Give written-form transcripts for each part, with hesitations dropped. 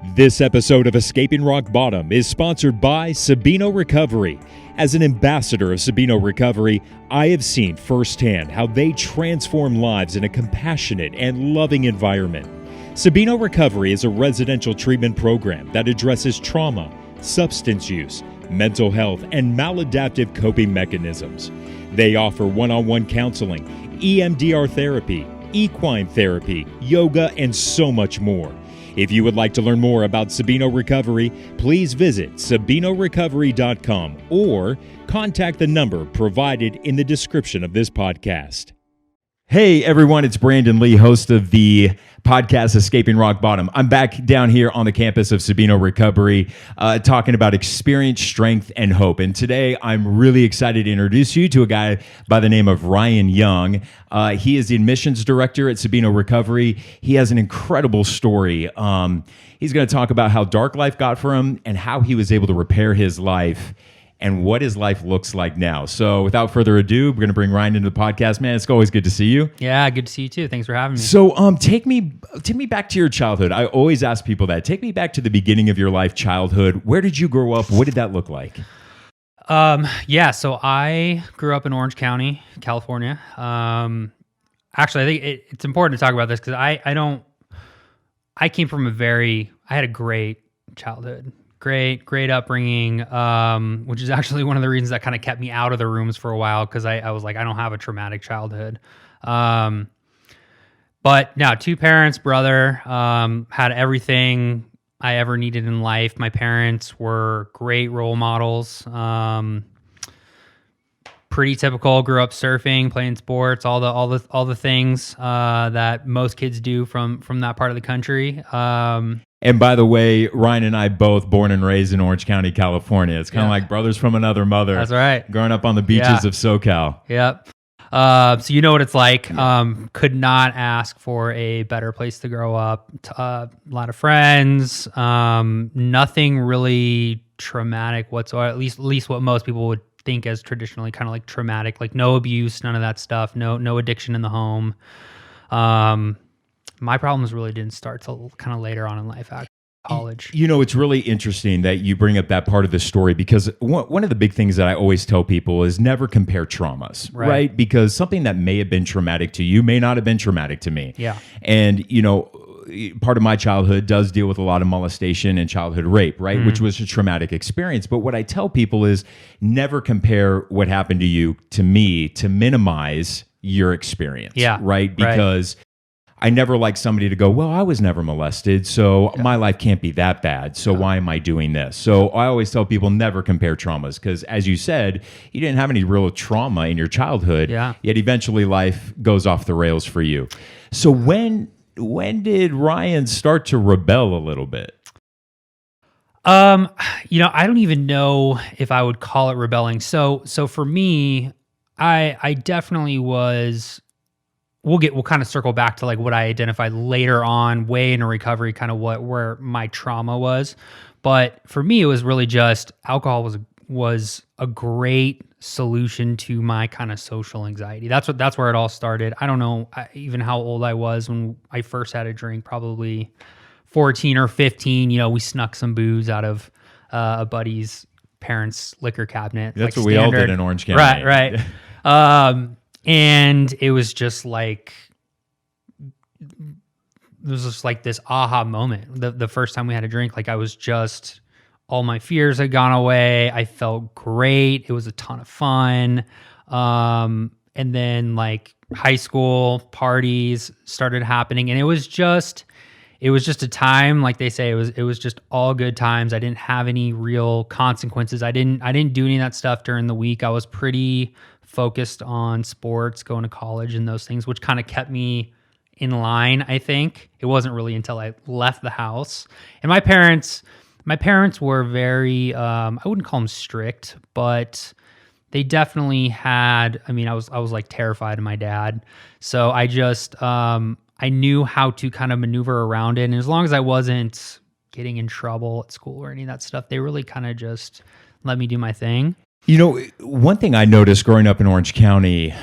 This episode of Escaping Rock Bottom is sponsored by Sabino Recovery. As an ambassador of Sabino Recovery, I have seen firsthand how they transform lives in a compassionate and loving environment. Sabino Recovery is a residential treatment program that addresses trauma, substance use, mental health, and maladaptive coping mechanisms. They offer one-on-one counseling, EMDR therapy, equine therapy, yoga, and so much more. If you would like to learn more about Sabino Recovery, please visit sabinorecovery.com or contact the number provided in the description of this podcast. Hey everyone, it's Brandon Lee, host of the podcast Escaping Rock Bottom. I'm back down here on the campus of Sabino Recovery talking about experience, strength, and hope. And today I'm really excited to introduce you to a guy by the name of Ryan Young. He is the admissions director at Sabino Recovery. He has an incredible story. He's going to talk about how dark life got for him and how he was able to repair his life and what his life looks like now. So without further ado, we're going to bring Ryan into the podcast. Man, it's always good to see you. Yeah, good to see you too. Thanks for having me. So take me back to your childhood. I always ask people that. Take me back to the beginning of your life, childhood. Where did you grow up? What did that look like? So I grew up in Orange County, California. Actually, I think it's important to talk about this because I came from I had a great childhood. Great upbringing, which is actually one of the reasons that kind of kept me out of the rooms for a while because I was like, I don't have a traumatic childhood. But now, two parents, brother, had everything I ever needed in life. My parents were great role models. Pretty typical. Grew up surfing, playing sports, all the things that most kids do from that part of the country. And by the way, Ryan and I both born and raised in Orange County, California. It's kind of like brothers from another mother. That's right. Growing up on the beaches of SoCal. Yep. So you know what it's like. Could not ask for a better place to grow up. A lot of friends. Nothing really traumatic whatsoever. At least what most people would think as traditionally kind of like traumatic. Like no abuse, none of that stuff. No addiction in the home. My problems really didn't start till kind of later on in life, actually, college. You know, it's really interesting that you bring up that part of the story because one of the big things that I always tell people is never compare traumas, right? Because something that may have been traumatic to you may not have been traumatic to me. Yeah. And, you know, part of my childhood does deal with a lot of molestation and childhood rape, right? Mm-hmm. Which was a traumatic experience. But what I tell people is never compare what happened to you to me to minimize your experience, right? Because I never like somebody to go, well, I was never molested, so my life can't be that bad, so why am I doing this? So I always tell people never compare traumas, because as you said, you didn't have any real trauma in your childhood, yet eventually life goes off the rails for you. So when did Ryan start to rebel a little bit? I don't even know if I would call it rebelling. So for me, I definitely was. We'll kind of circle back to like what I identified later on, way into recovery, kind of where my trauma was. But for me, it was really just alcohol was a great solution to my kind of social anxiety. That's where it all started. I don't know even how old I was when I first had a drink, probably 14 or 15. You know, we snuck some booze out of a buddy's parents' liquor cabinet. That's like what standard. We all did in Orange County. Right. And it was just like, this aha moment. The first time we had a drink, like I was just, all my fears had gone away. I felt great. It was a ton of fun. And then like high school parties started happening, and it was just a time, like they say, it was just all good times. I didn't have any real consequences. I didn't do any of that stuff during the week. I was pretty focused on sports, going to college and those things, which kind of kept me in line, I think. It wasn't really until I left the house. And my parents were very, I wouldn't call them strict, but they definitely had, I was like terrified of my dad. So I just, I knew how to kind of maneuver around it. And as long as I wasn't getting in trouble at school or any of that stuff, they really kind of just let me do my thing. You know, one thing I noticed growing up in Orange County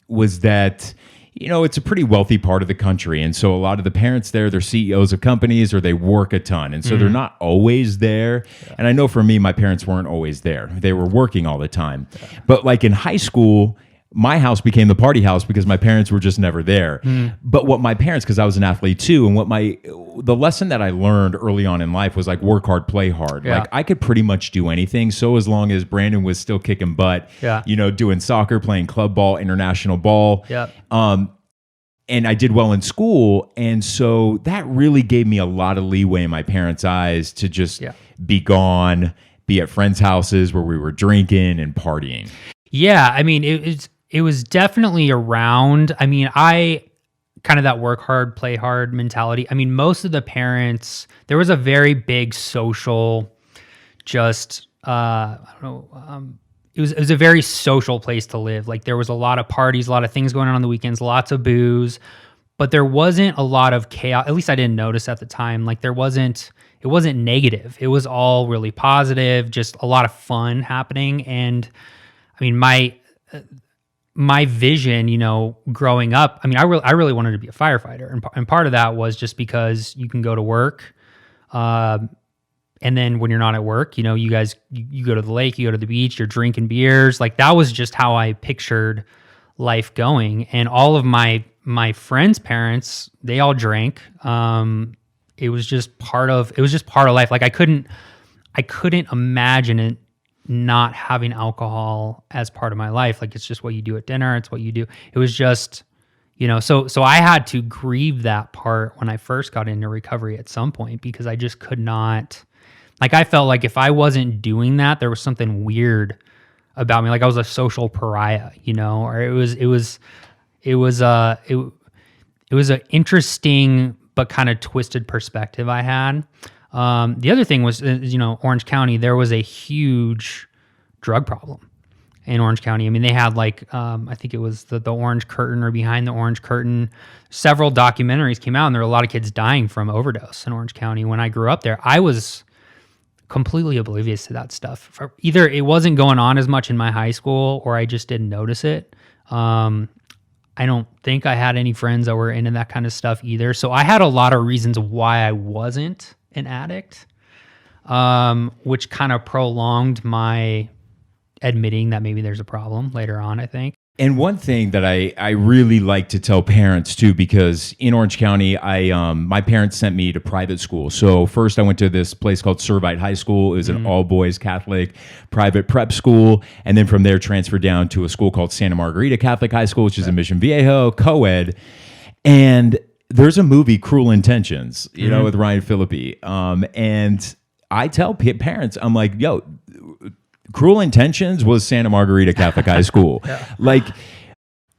was that it's a pretty wealthy part of the country. And so a lot of the parents there, they're CEOs of companies or they work a ton. And so they're not always there. Yeah. And I know for me, my parents weren't always there. They were working all the time. Yeah. But like in high school, my house became the party house because my parents were just never there. But what my parents, because I was an athlete too, and the lesson that I learned early on in life was like work hard, play hard. Yeah. Like I could pretty much do anything. So as long as Brandon was still kicking butt, doing soccer, playing club ball, international ball. Yeah. And I did well in school. And so that really gave me a lot of leeway in my parents' eyes to just be gone, be at friends' houses where we were drinking and partying. Yeah. I mean, it was definitely around. I mean, I kind of that work hard, play hard mentality. I mean, most of the parents, there was a very big social, just, I don't know, it was a very social place to live. Like there was a lot of parties, a lot of things going on the weekends, lots of booze, but there wasn't a lot of chaos. At least I didn't notice at the time. Like it wasn't negative. It was all really positive, just a lot of fun happening. And I mean, my vision, growing up, I mean, I really wanted to be a firefighter. And part of that was just because you can go to work. And then when you're not at work, you go to the lake, you go to the beach, you're drinking beers. Like that was just how I pictured life going. And all of my friends' parents, they all drank. It was just part of life. Like I couldn't imagine it not having alcohol as part of my life. Like it's just what you do at dinner. It's what you do. It was just, so I had to grieve that part when I first got into recovery at some point, because I just could not, like, I felt like if I wasn't doing that, there was something weird about me. Like I was a social pariah, or it was an interesting, but kind of twisted perspective I had. The other thing was, Orange County, there was a huge drug problem in Orange County. I mean, they had like, I think it was the Orange Curtain or Behind the Orange Curtain. Several documentaries came out and there were a lot of kids dying from overdose in Orange County. When I grew up there, I was completely oblivious to that stuff. Either it wasn't going on as much in my high school or I just didn't notice it. I don't think I had any friends that were into that kind of stuff either. So I had a lot of reasons why I wasn't an addict, which kind of prolonged my admitting that maybe there's a problem later on, I think. And one thing that I really like to tell parents too, because in Orange County, my parents sent me to private school. So first I went to this place called Servite High School. It was an all boys Catholic private prep school. And then from there transferred down to a school called Santa Margarita Catholic High School, which is in Mission Viejo, co-ed. And there's a movie, Cruel Intentions, with Ryan Phillippe. And I tell parents, I'm like, yo, Cruel Intentions was Santa Margarita Catholic High School. Like,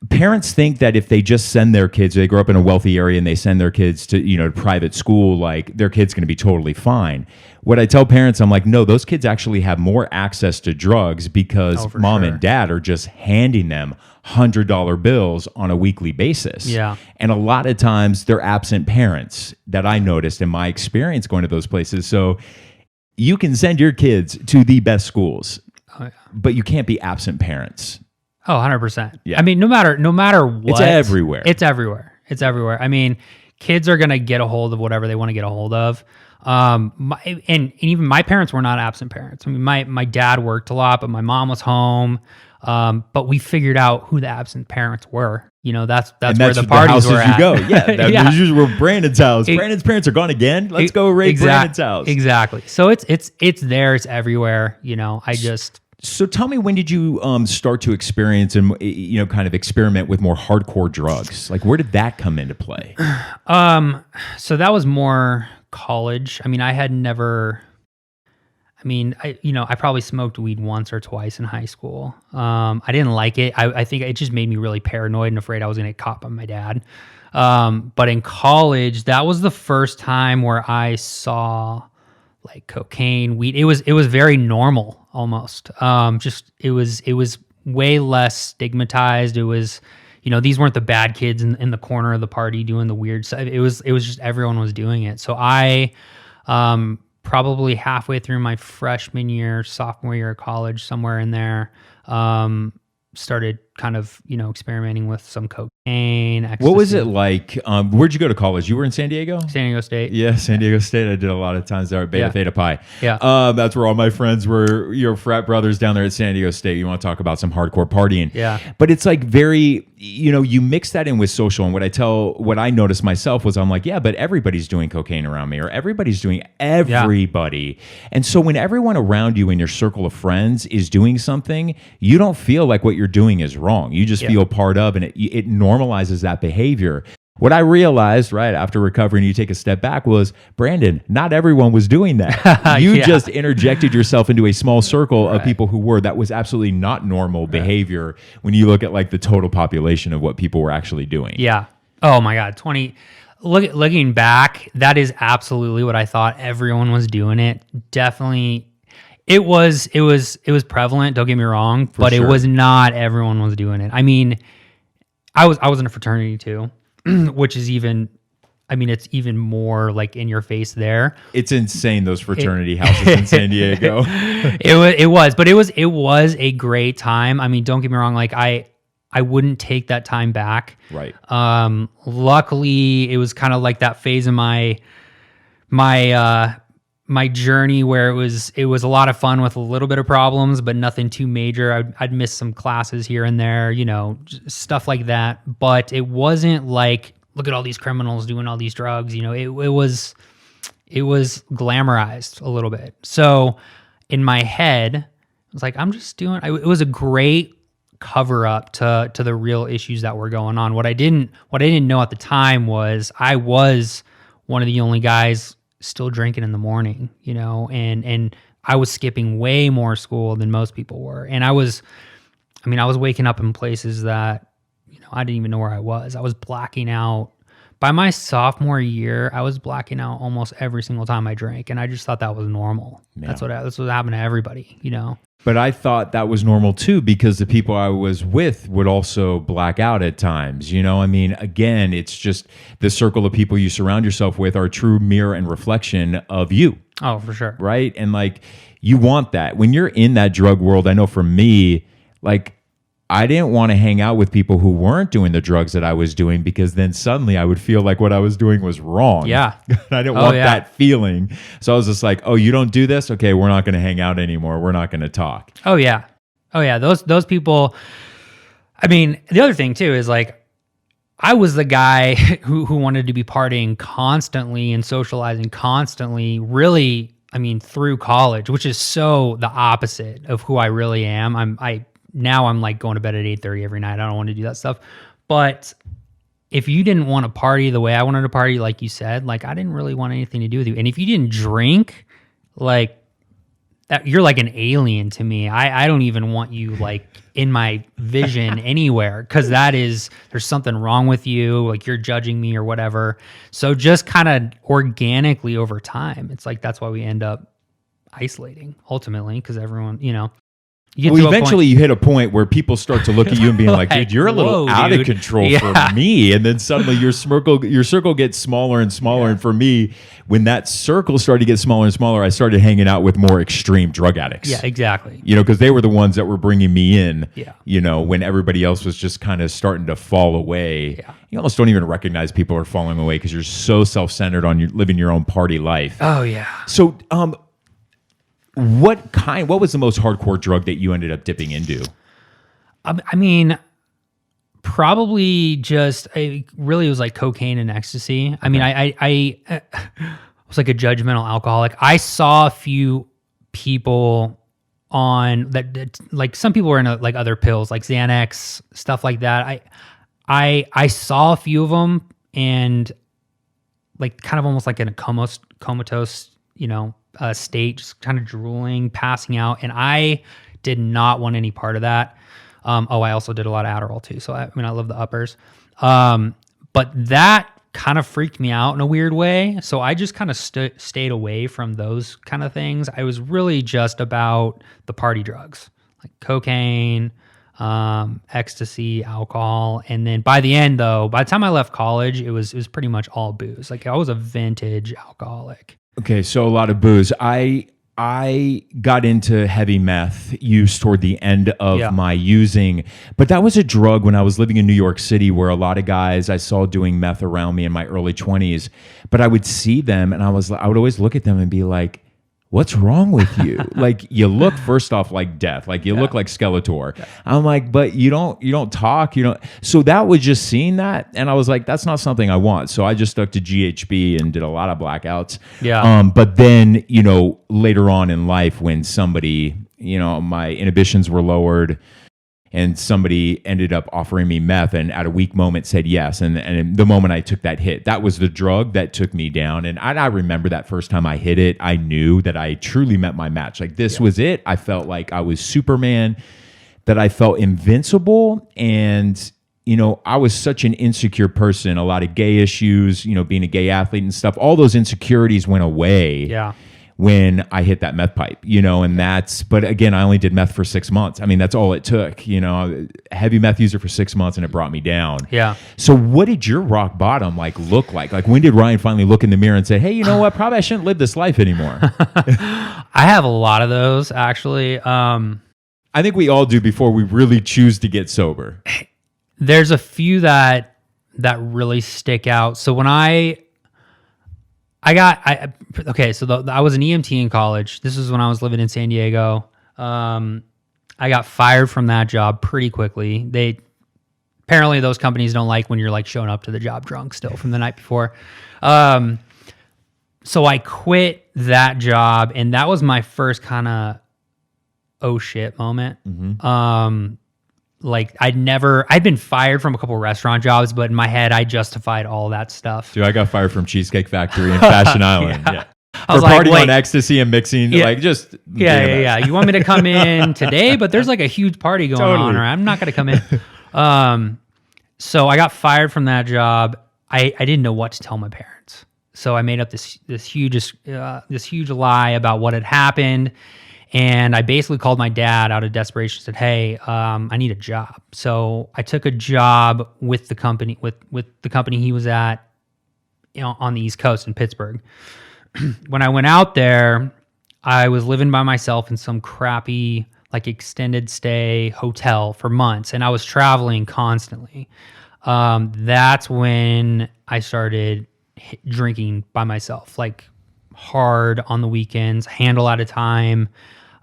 parents think that if they just send their kids, they grow up in a wealthy area and they send their kids to, private school, like their kid's going to be totally fine. What I tell parents, I'm like, no, those kids actually have more access to drugs because mom and dad are just handing them $100 bills on a weekly basis. Yeah. And a lot of times they're absent parents that I noticed in my experience going to those places. So you can send your kids to the best schools, but you can't be absent parents. Oh, 100%. Yeah. I mean, no matter what. It's everywhere. It's everywhere. I mean, kids are going to get a hold of whatever they want to get a hold of. And even my parents were not absent parents. I mean, my dad worked a lot, but my mom was home. But we figured out who the absent parents were. That's where the parties were at. You go. Yeah, that's usually where Brandon's house. Brandon's parents are gone again. Let's go raid Brandon's house. Exactly. So it's there. It's everywhere. So tell me, when did you start to experience and kind of experiment with more hardcore drugs? Like, where did that come into play? So that was more college. I mean, I probably smoked weed once or twice in high school. I didn't like it. I think it just made me really paranoid and afraid I was going to get caught by my dad. But in college, that was the first time where I saw like cocaine, weed. It was very normal almost. It was way less stigmatized. It was, these weren't the bad kids in the corner of the party doing the weird stuff. It was just everyone was doing it. So I, probably halfway through my freshman year, sophomore year of college, somewhere in there, started kind of, experimenting with some cocaine, ecstasy. What was it like? Where'd you go to college? You were in San Diego? San Diego State. Yeah, San Diego State. I did a lot of times there at Beta Theta Pi. Yeah. That's where all my friends were, your frat brothers down there at San Diego State. You want to talk about some hardcore partying. Yeah. But it's like very, you mix that in with social. And what I noticed myself was I'm like, yeah, but everybody's doing cocaine around me, or everybody's doing everybody. And so when everyone around you in your circle of friends is doing something, you don't feel like what you're doing is wrong. You just feel part of, and it normalizes that behavior. What I realized right after recovery, and you take a step back, was, Brandon, not everyone was doing that. You just interjected yourself into a small circle of people who were. That was absolutely not normal behavior when you look at like the total population of what people were actually doing. Yeah. Oh my God. Looking back, that is absolutely what I thought. Everyone was doing it. Definitely. It was prevalent. Don't get me wrong, but it was not everyone was doing it. I mean, I was in a fraternity too. Which is it's even more like in your face there. It's insane, those fraternity houses in San Diego. It was a great time. I mean, don't get me wrong, like I wouldn't take that time back. Right. Luckily it was kind of like that phase of my journey where it was a lot of fun with a little bit of problems, but nothing too major. I'd miss some classes here and there, stuff like that. But it wasn't like, look at all these criminals doing all these drugs. It was glamorized a little bit. So in my head, I was like, I'm just doing. It was a great cover up to the real issues that were going on. What I didn't know at the time was I was one of the only guys still drinking in the morning, and I was skipping way more school than most people were. And I was waking up in places that, I didn't even know where I was. I was blacking out. By my sophomore year, I was blacking out almost every single time I drank. And I just thought that was normal. Yeah. That's what happened to everybody, But I thought that was normal too, because the people I was with would also black out at times. Again, it's just the circle of people you surround yourself with are a true mirror and reflection of you. Oh, for sure. Right. And like, you want that when you're in that drug world. I know for me, like, I didn't want to hang out with people who weren't doing the drugs that I was doing, because then suddenly I would feel like what I was doing was wrong. Yeah. I didn't want that feeling. So I was just like, oh, you don't do this? Okay, we're not going to hang out anymore. We're not going to talk. Oh, yeah. Those people. I mean, the other thing too is like, I was the guy who wanted to be partying constantly and socializing constantly, really, through college, which is so the opposite of who I really am. Now I'm like going to bed at 8:30 every night. I don't want to do that stuff. But if you didn't want to party the way I wanted to party, like you said, like I didn't really want anything to do with you. And if you didn't drink, like that, you're like an alien to me. I don't even want you like in my vision anywhere, because there's something wrong with you. Like you're judging me or whatever. So just kind of organically over time, it's like that's why we end up isolating ultimately, because everyone, eventually you hit a point where people start to look at you and being like, dude, you're a little out of control for me. And then suddenly your circle gets smaller and smaller. And for me, when that circle started to get smaller and smaller, I started hanging out with more extreme drug addicts. Yeah, exactly. Because they were the ones that were bringing me in, Yeah. When everybody else was just kind of starting to fall away. Yeah. You almost don't even recognize people are falling away because you're so self-centered on living your own party life. Oh, yeah. So, what was the most hardcore drug that you ended up dipping into? Probably just really it was like cocaine and ecstasy. Okay. I mean, I was like a judgmental alcoholic. I saw a few people on that like some people were in like other pills like Xanax, stuff like that. I saw a few of them and like kind of almost like in a comatose, state, just kind of drooling, passing out. And I did not want any part of that. I also did a lot of Adderall too. So I love the uppers. But that kind of freaked me out in a weird way. So I just kind of stayed away from those kind of things. I was really just about the party drugs, like cocaine, ecstasy, alcohol. And then by the end though, by the time I left college, it was pretty much all booze. Like I was a vintage alcoholic. Okay, so a lot of booze. I I got into heavy meth use toward the end of Yeah. my using, but that was a drug when I was living in New York City, where a lot of guys I saw doing meth around me in my early 20s, but I would see them and I would always look at them and be like, what's wrong with you? Like, you look, first off, like death. Like, you look like Skeletor. Yeah. I'm like, but you don't talk, So that was just seeing that, and I was like, that's not something I want. So I just stuck to GHB and did a lot of blackouts. Yeah. But then, later on in life, when somebody, my inhibitions were lowered, and somebody ended up offering me meth, and at a weak moment said yes. And the moment I took that hit, that was the drug that took me down. And I remember that first time I hit it, I knew that I truly met my match. Like, this was it. I felt like I was Superman, that I felt invincible. And, I was such an insecure person, a lot of gay issues, being a gay athlete and stuff. All those insecurities went away. Yeah. When I hit that meth pipe, but again, I only did meth for 6 months. I mean, that's all it took, heavy meth user for 6 months, and it brought me down. Yeah. So what did your rock bottom look like? Like, when did Ryan finally look in the mirror and say, hey, you know what? Probably I shouldn't live this life anymore. I have a lot of those, actually. I think we all do before we really choose to get sober. There's a few that really stick out. So when I was an EMT in college. This is when I was living in San Diego. I got fired from that job pretty quickly. Apparently those companies don't like when you're showing up to the job drunk still from the night before. So I quit that job, and that was my first kind of oh shit moment. Mm-hmm. I'd been fired from a couple restaurant jobs, but in my head, I justified all that stuff. Dude, I got fired from Cheesecake Factory in Fashion Island. Yeah. I was for partying on ecstasy and mixing, You want me to come in today, but there's a huge party going on, or I'm not going to come in. So I got fired from that job. I didn't know what to tell my parents, so I made up this huge lie about what had happened. And I basically called my dad out of desperation and said, hey, I need a job. So I took a job with the company, with the company he was at, on the East Coast in Pittsburgh. When I went out there, I was living by myself in some crappy, extended stay hotel for months. And I was traveling constantly. That's when I started drinking by myself, hard on the weekends, handle at a time.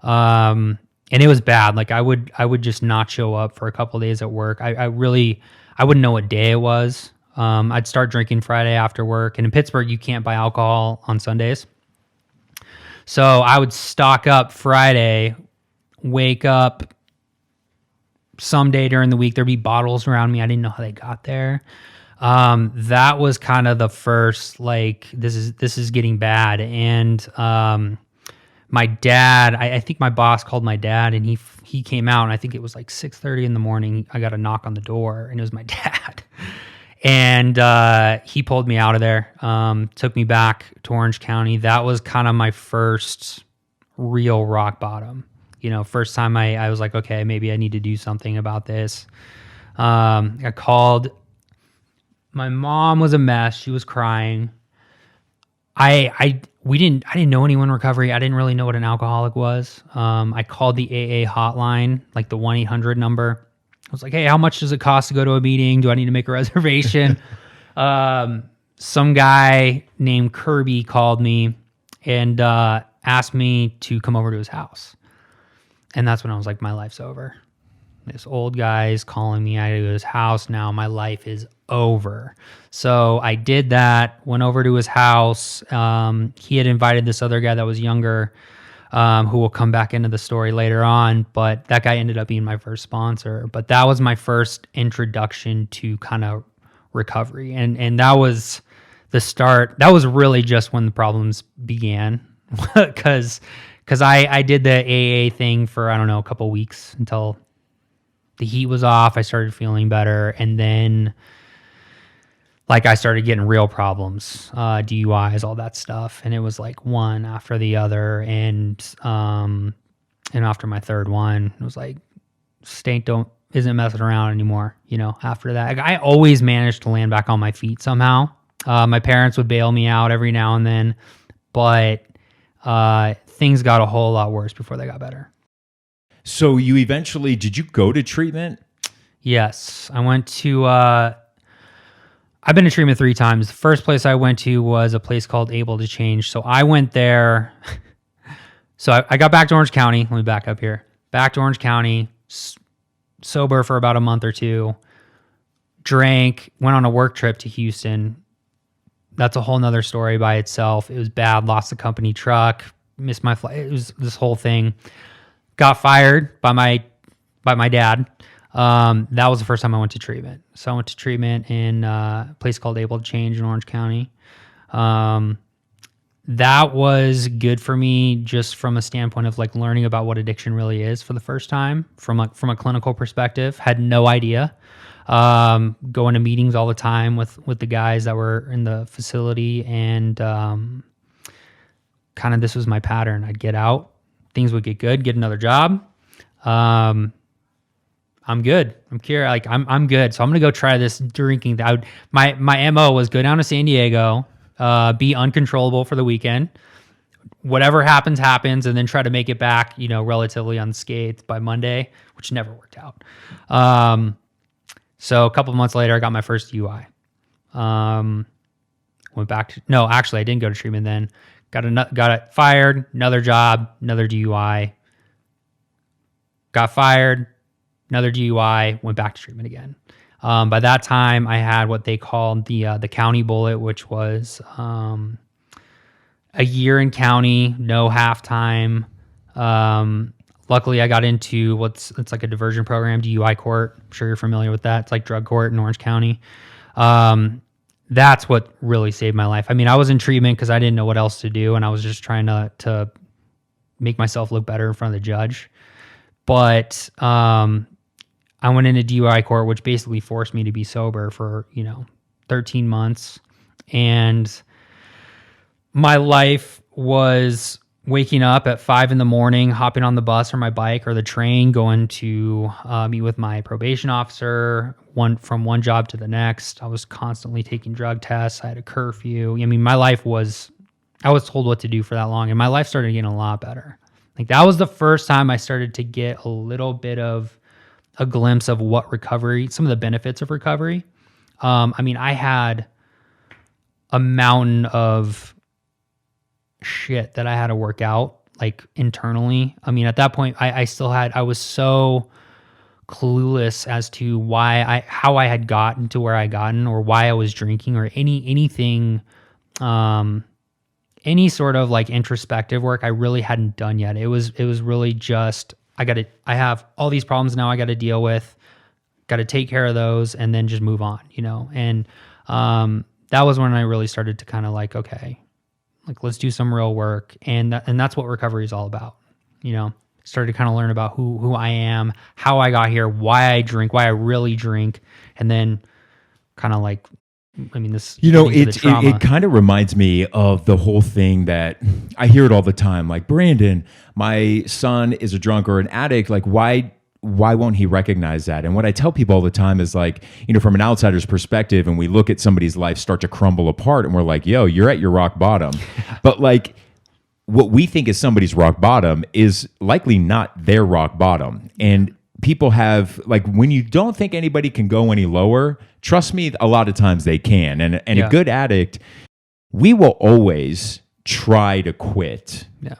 And it was bad. I would just not show up for a couple of days at work. I wouldn't know what day it was. I'd start drinking Friday after work, and in Pittsburgh, you can't buy alcohol on Sundays. So I would stock up Friday, wake up someday during the week. There'd be bottles around me. I didn't know how they got there. That was kind of the first, this is getting bad. And, my dad, I think my boss called my dad, and he came out, and I think it was 6:30 in the morning. I got a knock on the door, and it was my dad. And he pulled me out of there, took me back to Orange County. That was kind of my first real rock bottom. First time I was like, okay, maybe I need to do something about this. I called. My mom was a mess. She was crying. I didn't know anyone in recovery. I didn't really know what an alcoholic was. I called the AA hotline, the 1-800 number. I was like, hey, how much does it cost to go to a meeting? Do I need to make a reservation? Some guy named Kirby called me and asked me to come over to his house. And that's when I was like, my life's over. This old guy's calling me. I go to his house now. My life is over. So I did that, went over to his house. He had invited this other guy that was younger, who will come back into the story later on. But that guy ended up being my first sponsor. But that was my first introduction to kind of recovery. And that was the start. That was really just when the problems began. Because I did the AA thing for, I don't know, a couple weeks until the heat was off. I started feeling better. And then I started getting real problems, DUIs, all that stuff. And it was one after the other. And after my third one, it was state isn't messing around anymore. After that, I always managed to land back on my feet somehow. My parents would bail me out every now and then, but things got a whole lot worse before they got better. So did you go to treatment? Yes. I went to, I've been to treatment 3 times. The first place I went to was a place called Able to Change. So I went there. So I got back to Orange County. Let me back up here. Back to Orange County, sober for about a month or 2. Drank, went on a work trip to Houston. That's a whole nother story by itself. It was bad. Lost the company truck. Missed my flight. It was this whole thing. Got fired by my dad. That was the first time I went to treatment. So I went to treatment in a place called Able to Change in Orange County. That was good for me just from a standpoint of like learning about what addiction really is for the first time from a clinical perspective. Had no idea. Going to meetings all the time with the guys that were in the facility, and kind of this was my pattern. I'd get out, things would get good, get another job. I'm good. I'm curious. Like I'm good. So I'm gonna go try this drinking. My MO was go down to San Diego, be uncontrollable for the weekend. Whatever happens, and then try to make it back, relatively unscathed by Monday, which never worked out. So a couple of months later, I got my first DUI. Went back to, no, actually I didn't go to treatment then. Got fired, another job, another DUI. Got fired, another DUI, went back to treatment again. By that time, I had what they called the county bullet, which was a year in county, no halftime. Luckily, I got into it's like a diversion program, DUI court. I'm sure you're familiar with that. It's like drug court in Orange County. That's what really saved my life. I mean, I was in treatment because I didn't know what else to do, and I was just trying to make myself look better in front of the judge. But I went into DUI court, which basically forced me to be sober for 13 months, and my life was waking up at 5 a.m, hopping on the bus or my bike or the train, going to meet with my probation officer, from one job to the next. I was constantly taking drug tests. I had a curfew. I mean, I was told what to do for that long, and my life started getting a lot better. Like that was the first time I started to get a little bit of a glimpse of what recovery, some of the benefits of recovery. I mean, I had a mountain of shit that I had to work out like internally. I mean, at that point I was so clueless as to how I had gotten to where I gotten, or why I was drinking, or anything, any sort of like introspective work I really hadn't done yet. It was really just, I have all these problems now I got to deal with, got to take care of those and then just move on, and that was when I really started to kind of like, okay, like let's do some real work. And that's what recovery is all about. Started to kind of learn about who I am, how I got here, why I drink, why I really drink. And then kind of like, I mean, this, it kind of reminds me of the whole thing that I hear it all the time. Like, Brandon, my son is a drunk or an addict. Like, why won't he recognize that? And what I tell people all the time is like, from an outsider's perspective, and we look at somebody's life start to crumble apart and we're like, yo, you're at your rock bottom. But like, what we think is somebody's rock bottom is likely not their rock bottom. And people have, like, when you don't think anybody can go any lower, trust me, a lot of times they can. And a good addict, we will always try to quit. Yeah.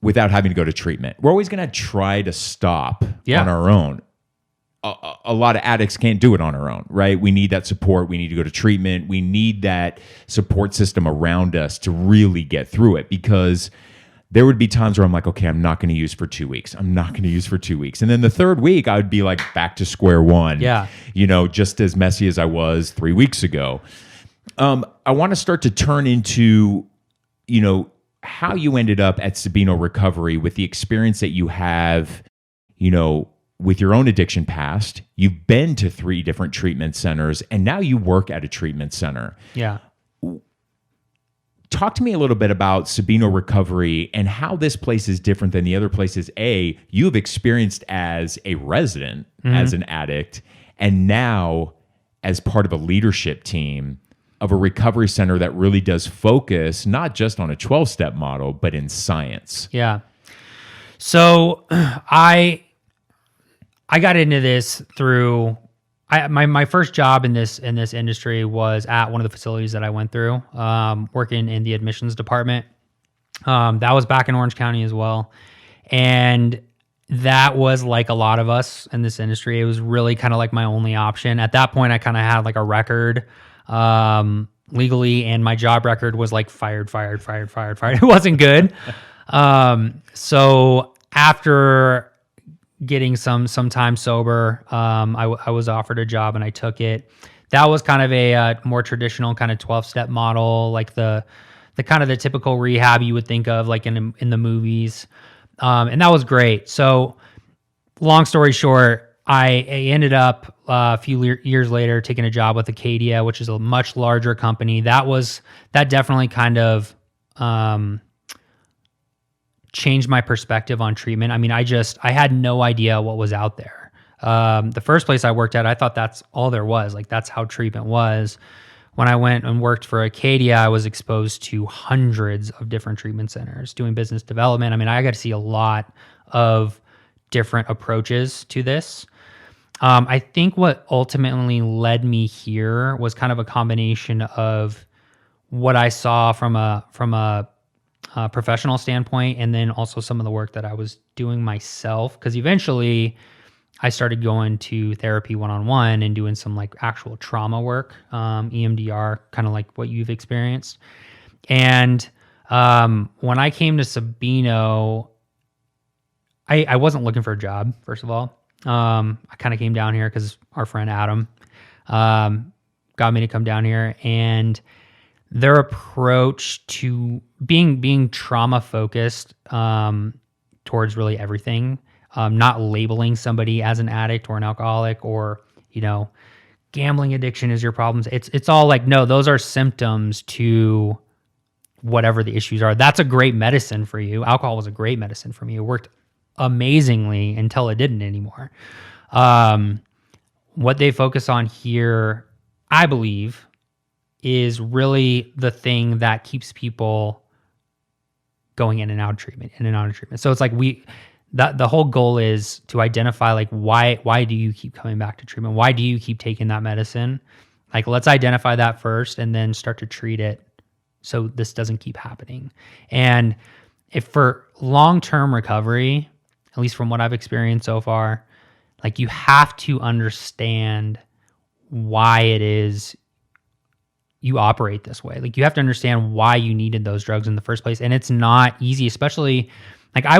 Without having to go to treatment. We're always going to try to stop on our own. A lot of addicts can't do it on our own, right? We need that support. We need to go to treatment. We need that support system around us to really get through it, because there would be times where I'm like, okay, I'm not going to use for 2 weeks. I'm not going to use for 2 weeks. And then the third week, I would be like back to square one. Yeah. Just as messy as I was 3 weeks ago. I want to start to turn into, how you ended up at Sabino Recovery with the experience that you have, with your own addiction past. You've been to 3 different treatment centers, and now you work at a treatment center. Yeah. Talk to me a little bit about Sabino Recovery and how this place is different than the other places you've experienced as a resident, as an addict, and now as part of a leadership team. of a recovery center that really does focus not just on a 12-step model, but in science? Yeah. So I got into this through my first job in this industry was at one of the facilities that I went through, working in the admissions department. That was back in Orange County as well. And that was like a lot of us in this industry. It was really kind of like my only option. At that point, I kind of had like a record legally, and my job record was like fired. It wasn't good. So after getting some time sober, I was offered a job and I took it. That was kind of a more traditional kind of 12-step model, like the kind of the typical rehab you would think of like in the movies. And that was great. So long story short, I ended up a few years later taking a job with Acadia, which is a much larger company. That definitely kind of changed my perspective on treatment. I mean, I had no idea what was out there. The first place I worked at, I thought that's all there was. Like that's how treatment was. When I went and worked for Acadia, I was exposed to hundreds of different treatment centers doing business development. I mean, I got to see a lot of different approaches to this. I think what ultimately led me here was kind of a combination of what I saw from a professional standpoint, and then also some of the work that I was doing myself. Because eventually, I started going to therapy one-on-one and doing some like actual trauma work, EMDR, kind of like what you've experienced. And when I came to Sabino, I wasn't looking for a job, first of all. I kind of came down here because our friend Adam got me to come down here, and their approach to being trauma focused towards really everything, not labeling somebody as an addict or an alcoholic or, gambling addiction is your problems. It's all like, no, those are symptoms to whatever the issues are. That's a great medicine for you. Alcohol was a great medicine for me. It worked amazingly until it didn't anymore. What they focus on here, I believe, is really the thing that keeps people going in and out of treatment. So it's like the whole goal is to identify like why do you keep coming back to treatment? Why do you keep taking that medicine? Like, let's identify that first and then start to treat it so this doesn't keep happening. And if for long-term recovery, at least from what I've experienced so far, like you have to understand why it is you operate this way. Like you have to understand why you needed those drugs in the first place. And it's not easy, especially like I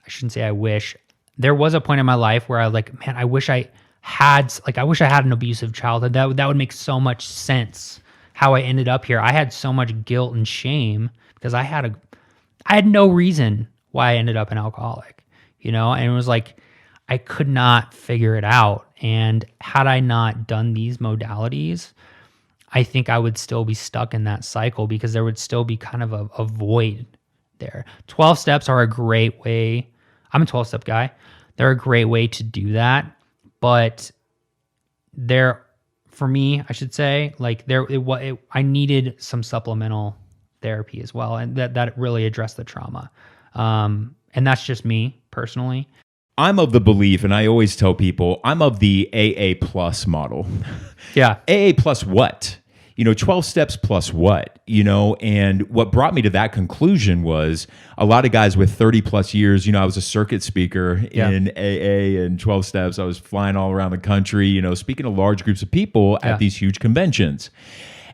shouldn't say I wish. There was a point in my life where I was like, man, I wish I had an abusive childhood. That would make so much sense how I ended up here. I had so much guilt and shame because I had no reason why I ended up an alcoholic, and it was like, I could not figure it out. And had I not done these modalities, I think I would still be stuck in that cycle because there would still be kind of a void there. 12 steps are a great way. I'm a 12-step guy. They're a great way to do that. But for me, I should say, like I needed some supplemental therapy as well. And that really addressed the trauma. And that's just me personally. I'm of the belief, and I always tell people, I'm of the AA plus model. Yeah. AA plus what? 12 steps plus what? And what brought me to that conclusion was a lot of guys with 30 plus years, I was a circuit speaker in AA and 12 steps. I was flying all around the country, speaking to large groups of people at these huge conventions.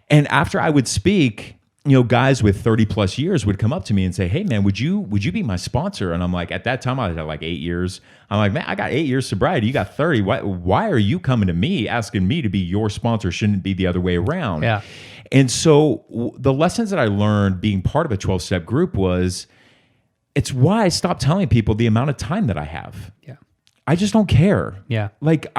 And after I would speak, guys with 30 plus years would come up to me and say, hey man, would you be my sponsor? And I'm like, at that time I had like 8 years. I'm like, man, I got 8 years sobriety. You got 30. Why are you coming to me asking me to be your sponsor? Shouldn't it be the other way around? Yeah. And so the lessons that I learned being part of a 12-step group was, it's why I stopped telling people the amount of time that I have. Yeah. I just don't care. Yeah. Like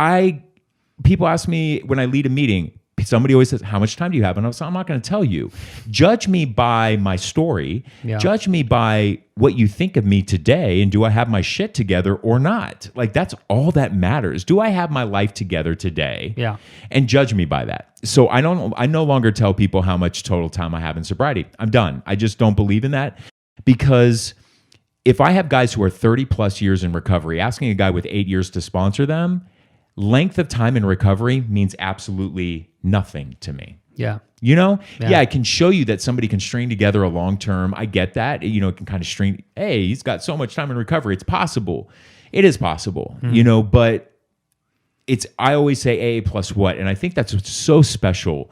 people ask me when I lead a meeting, somebody always says, how much time do you have? And I was like, I'm not going to tell you. Judge me by my story. Yeah. Judge me by what you think of me today. And do I have my shit together or not? Like, that's all that matters. Do I have my life together today? Yeah. And judge me by that. So I no longer tell people how much total time I have in sobriety. I'm done. I just don't believe in that, because if I have guys who are 30 plus years in recovery, asking a guy with 8 years to sponsor them, length of time in recovery means absolutely nothing to me. Yeah. You know? Yeah. Yeah, I can show you that somebody can string together a long term. I get that. You know, it can kind of string, hey, he's got so much time in recovery. It's possible. It is possible, you know, but I always say AA plus what? And I think that's what's so special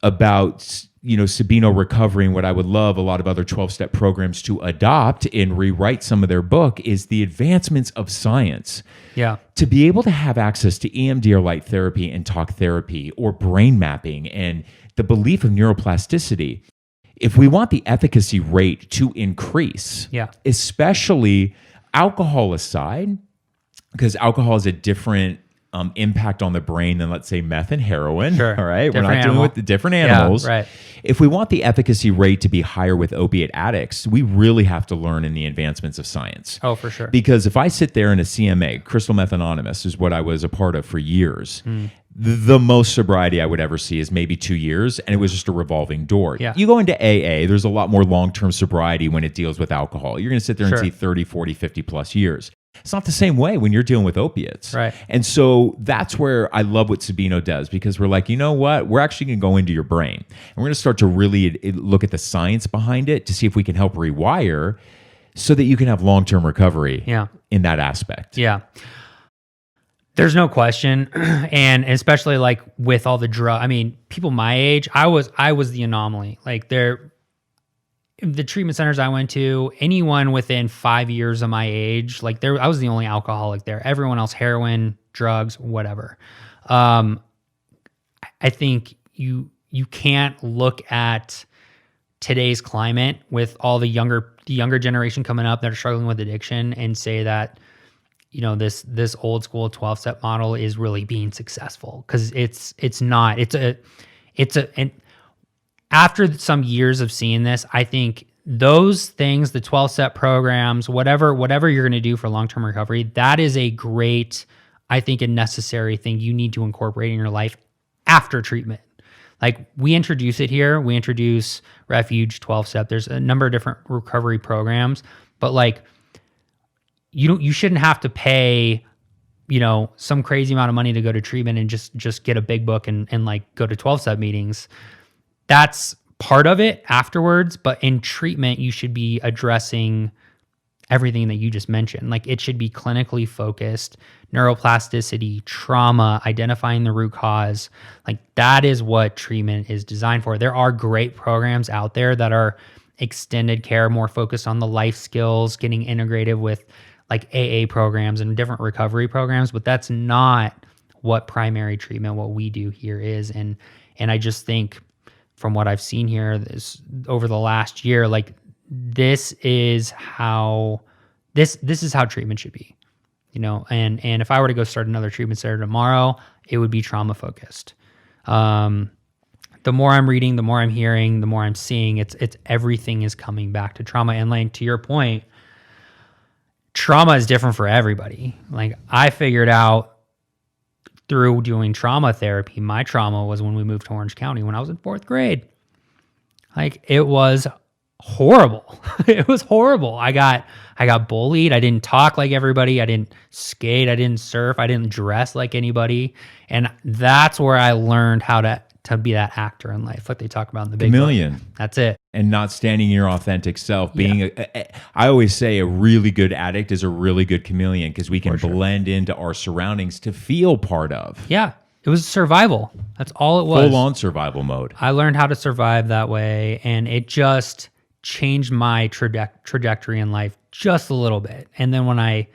about, you know, Sabino Recovery, and what I would love a lot of other 12-step programs to adopt and rewrite some of their book is the advancements of science. Yeah. To be able to have access to EMDR light therapy and talk therapy, or brain mapping, and the belief of neuroplasticity, if we want the efficacy rate to increase, especially alcohol aside, because alcohol is a different impact on the brain than, let's say, meth and heroin. Sure. All right. Different We're not dealing with the different animals. Yeah, right. If we want the efficacy rate to be higher with opiate addicts, we really have to learn in the advancements of science. Oh, for sure. Because if I sit there in a CMA, Crystal Meth Anonymous is what I was a part of for years. The most sobriety I would ever see is maybe 2 years, and it was just a revolving door. Yeah. You go into AA, there's a lot more long-term sobriety when it deals with alcohol. You're going to sit there and see 30, 40, 50 plus years. It's not the same way when you're dealing with opiates. Right. And so that's where I love what Sabino does, because we're like, you know what? We're actually going to go into your brain, and we're going to start to really look at the science behind it to see if we can help rewire so that you can have long-term recovery in that aspect. Yeah. There's no question. And especially like with all the drug, I mean, people my age, I was the anomaly. Like the treatment centers I went to, anyone within 5 years of my age, like I was the only alcoholic there. Everyone else, heroin, drugs, whatever. I think you can't look at today's climate with all the younger generation coming up that are struggling with addiction and say that, you know, this old school 12-step model is really being successful, because it's not. And after some years of seeing this, I think those things, the 12-step programs, whatever you're going to do for long-term recovery, that is a great, I think, a necessary thing you need to incorporate in your life after treatment. Like, we introduce it here. We introduce Refuge, 12-step. There's a number of different recovery programs, but like, you shouldn't have to pay, you know, some crazy amount of money to go to treatment and just get a big book and like go to 12-step meetings. That's part of it afterwards, but in treatment, you should be addressing everything that you just mentioned. Like, it should be clinically focused, neuroplasticity, trauma, identifying the root cause. Like, that is what treatment is designed for. There are great programs out there that are extended care, more focused on the life skills, getting integrated with like AA programs and different recovery programs, but that's not what primary treatment, what we do here is. And I just think, from what I've seen here over the last year, like, this is how treatment should be, you know. And if I were to go start another treatment center tomorrow, it would be trauma focused. The more I'm reading, the more I'm hearing, the more I'm seeing, it's everything is coming back to trauma. And like, to your point, trauma is different for everybody. Like, I figured out through doing trauma therapy, my trauma was when we moved to Orange County when I was in 4th grade. Like, it was horrible. It was horrible. I got bullied. I didn't talk like everybody. I didn't skate. I didn't surf. I didn't dress like anybody. And that's where I learned how to be that actor in life, like they talk about in the Big chameleon. Book. That's it. And not standing in your authentic self. Being, I always say, a really good addict is a really good chameleon, because we can blend into our surroundings to feel part of. Yeah, it was survival. That's all it was. Full on survival mode. I learned how to survive that way, and it just changed my trajectory in life just a little bit. And then when I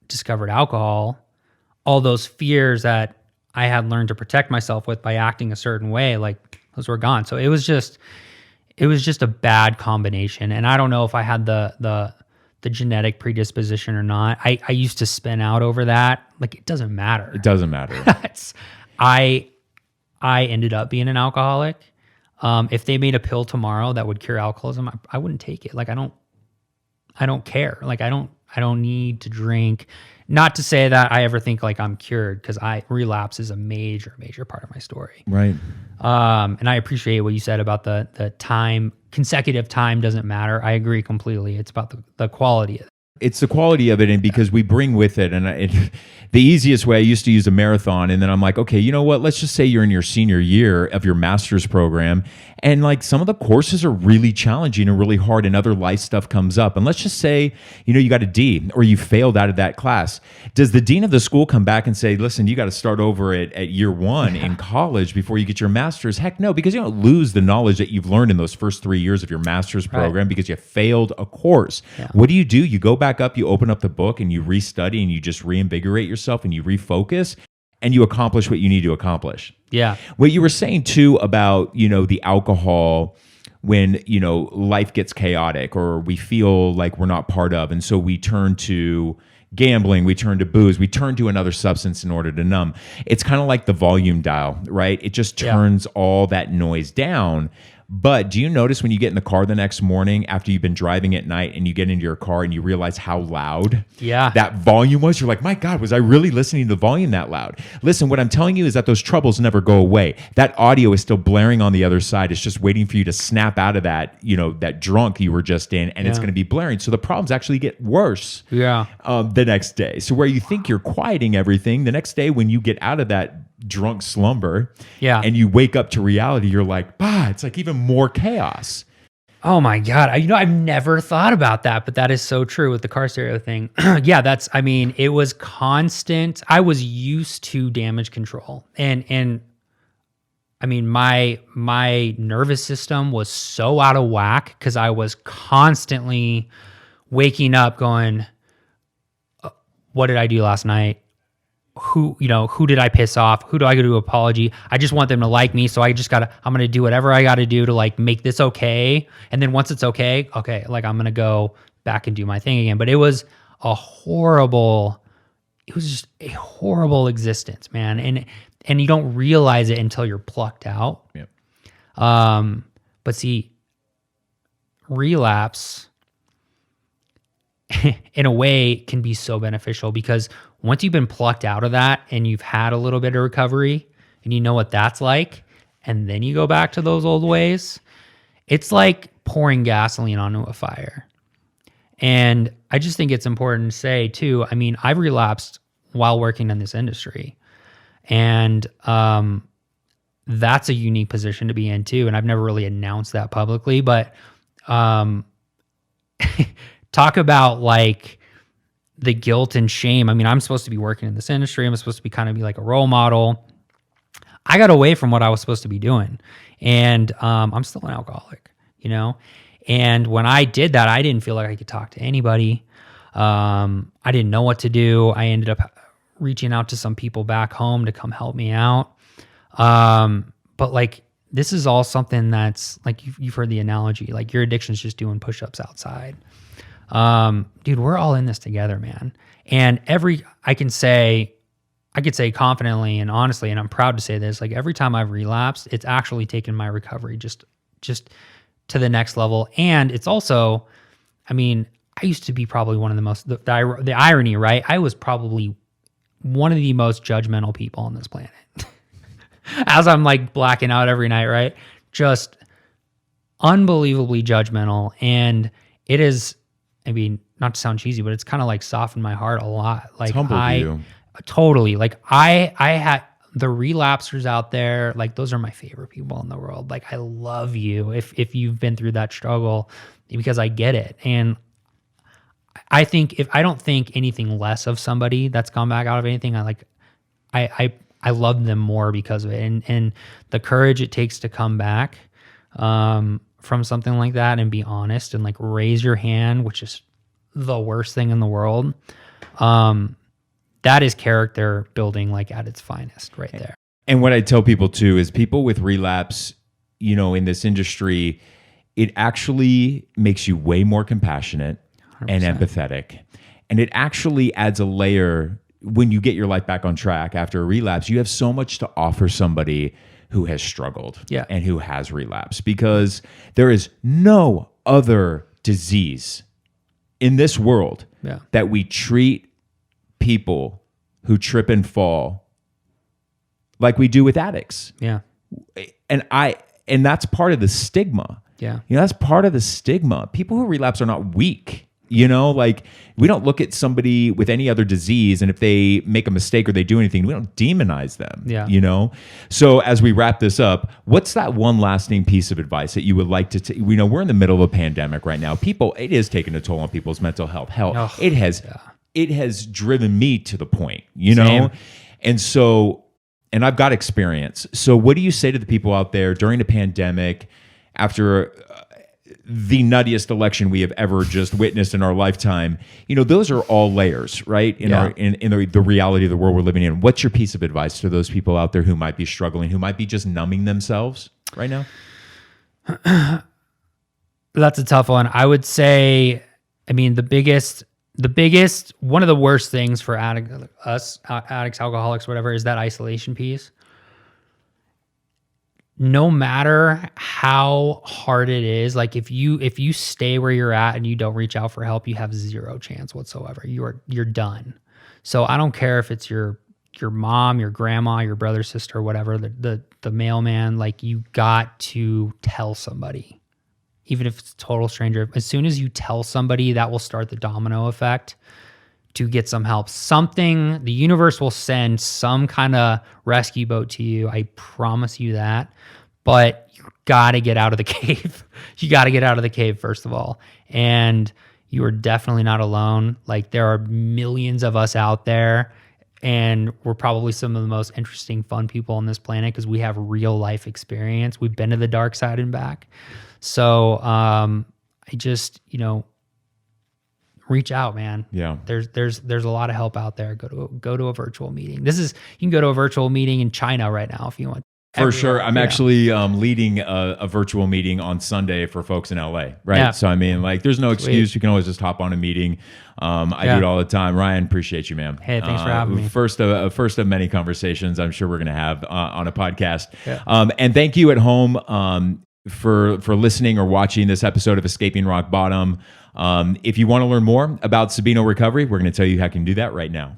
discovered alcohol, all those fears that I had learned to protect myself with by acting a certain way, like, those were gone. So it was just a bad combination. And I don't know if I had the genetic predisposition or not. I used to spin out over that. Like, it doesn't matter. It doesn't matter. I I ended up being an alcoholic, if they made a pill tomorrow that would cure alcoholism, I wouldn't take it. Like, I don't care. Like, I don't need to drink. Not to say that I ever think like I'm cured, because relapse is a major, major part of my story. Right. And I appreciate what you said about the time, consecutive time doesn't matter. I agree completely. It's about the quality of it. It's the quality of it, and because we bring with it, and the easiest way, I used to use a marathon, and then I'm like, okay, you know what? Let's just say you're in your senior year of your master's program, and like some of the courses are really challenging and really hard, and other life stuff comes up, and let's just say, you got a D, or you failed out of that class. Does the dean of the school come back and say, listen, you got to start over at year one in college before you get your master's? Heck no, because you don't lose the knowledge that you've learned in those first 3 years of your master's program because you failed a course. Yeah. What do? You go back up, you open up the book, and you restudy, and you just reinvigorate yourself, and you refocus, and you accomplish what you need to accomplish. Yeah. What you were saying too about, the alcohol, when, life gets chaotic or we feel like we're not part of, and so we turn to gambling, we turn to booze, we turn to another substance in order to numb. It's kind of like the volume dial, right? It just turns all that noise down. But do you notice when you get in the car the next morning after you've been driving at night, and you get into your car and you realize how loud that volume was? You're like, my God, was I really listening to the volume that loud? Listen, what I'm telling you is that those troubles never go away. That audio is still blaring on the other side. It's just waiting for you to snap out of that, that drunk you were just in, and it's going to be blaring. So the problems actually get worse the next day. So where you think you're quieting everything, the next day when you get out of that drunk slumber and you wake up to reality, you're like, it's like even more chaos. Oh my God. I've never thought about that, but that is so true with the car stereo thing. It was constant. I was used to damage control, and my nervous system was so out of whack because I was constantly waking up going, what did I do last night? Who did I piss off? Who do I go to apology? I just want them to like me. So I'm going to do whatever I got to do to like make this okay. And then once it's okay, like I'm going to go back and do my thing again. But it was just a horrible existence, man. And you don't realize it until you're plucked out. Yep. But see, relapse in a way can be so beneficial, because once you've been plucked out of that and you've had a little bit of recovery and you know what that's like, and then you go back to those old ways, it's like pouring gasoline onto a fire. And I just think it's important to say too, I've relapsed while working in this industry, and that's a unique position to be in too. And I've never really announced that publicly, but talk about like the guilt and shame. I'm supposed to be working in this industry. I'm supposed to be kind of be like a role model. I got away from what I was supposed to be doing, and I'm still an alcoholic, And when I did that, I didn't feel like I could talk to anybody. I didn't know what to do. I ended up reaching out to some people back home to come help me out. But like, this is all something that's like, you've heard the analogy, like your addiction is just doing push-ups outside. Dude, we're all in this together, man. And I could say confidently and honestly, and I'm proud to say this, like every time I've relapsed, it's actually taken my recovery just to the next level. And it's also, I used to be probably one of the most, the irony, right? I was probably one of the most judgmental people on this planet. As I'm like blacking out every night, right? Just unbelievably judgmental. And it is, not to sound cheesy, but it's kind of like softened my heart a lot. Like you. Totally. Like I had the relapsers out there, like those are my favorite people in the world. Like I love you if you've been through that struggle, because I get it. And I don't think anything less of somebody that's gone back out of anything. I love them more because of it, and the courage it takes to come back from something like that and be honest and like raise your hand, which is the worst thing in the world. That is character building, like at its finest right there. And what I tell people too is people with relapse, in this industry, it actually makes you way more compassionate 100%. And empathetic. And it actually adds a layer when you get your life back on track after a relapse. You have so much to offer somebody who has struggled Yeah. and who has relapsed, because there is no other disease in this world Yeah. that we treat people who trip and fall like we do with addicts. Yeah. And that's part of the stigma. Yeah. That's part of the stigma. People who relapse are not weak. Like we don't look at somebody with any other disease, and if they make a mistake or they do anything, we don't demonize them. Yeah. So as we wrap this up, what's that one lasting piece of advice that you would like to take? We're in the middle of a pandemic right now. It is taking a toll on people's mental health. Hell, it has driven me to the point, Same. And I've got experience. So what do you say to the people out there during the pandemic, after the nuttiest election we have ever just witnessed in our lifetime? Those are all layers, right? In the reality of the world we're living in. What's your piece of advice to those people out there who might be struggling, who might be just numbing themselves right now? That's a tough one. I would say, the biggest, one of the worst things for addicts, alcoholics, whatever, is that isolation piece. No matter how hard it is, like if you stay where you're at and you don't reach out for help, you have zero chance whatsoever. You're done. So I don't care if it's your mom, your grandma, your brother, sister, whatever, the mailman, like you got to tell somebody, even if it's a total stranger. As soon as you tell somebody, that will start the domino effect to get some help. The universe will send some kind of rescue boat to you. I promise you that. But you got to get out of the cave. You got to get out of the cave, first of all. And you are definitely not alone. Like, there are millions of us out there, and we're probably some of the most interesting, fun people on this planet because we have real life experience. We've been to the dark side and back. So I just, reach out, man. Yeah. There's a lot of help out there. Go to a virtual meeting. You can go to a virtual meeting in China right now if you want. For sure. I'm actually leading a virtual meeting on Sunday for folks in LA, right? Yeah. So, there's no excuse. You can always just hop on a meeting. I do it all the time. Ryan, appreciate you, man. Hey, thanks for having me. First of many conversations I'm sure we're going to have on a podcast. Yeah. And thank you at home for listening or watching this episode of Escaping Rock Bottom. If you want to learn more about Sabino Recovery, we're going to tell you how you can do that right now.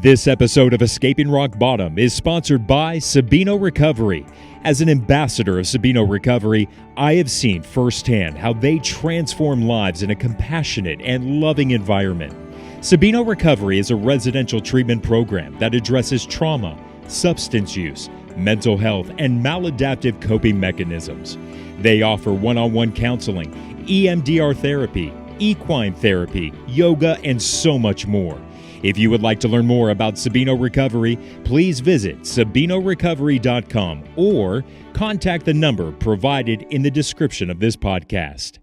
This episode of Escaping Rock Bottom is sponsored by Sabino Recovery. As an ambassador of Sabino Recovery, I have seen firsthand how they transform lives in a compassionate and loving environment. Sabino Recovery is a residential treatment program that addresses trauma, substance use, mental health, and maladaptive coping mechanisms. They offer one-on-one counseling, EMDR therapy, equine therapy, yoga, and so much more. If you would like to learn more about Sabino Recovery, please visit sabinorecovery.com or contact the number provided in the description of this podcast.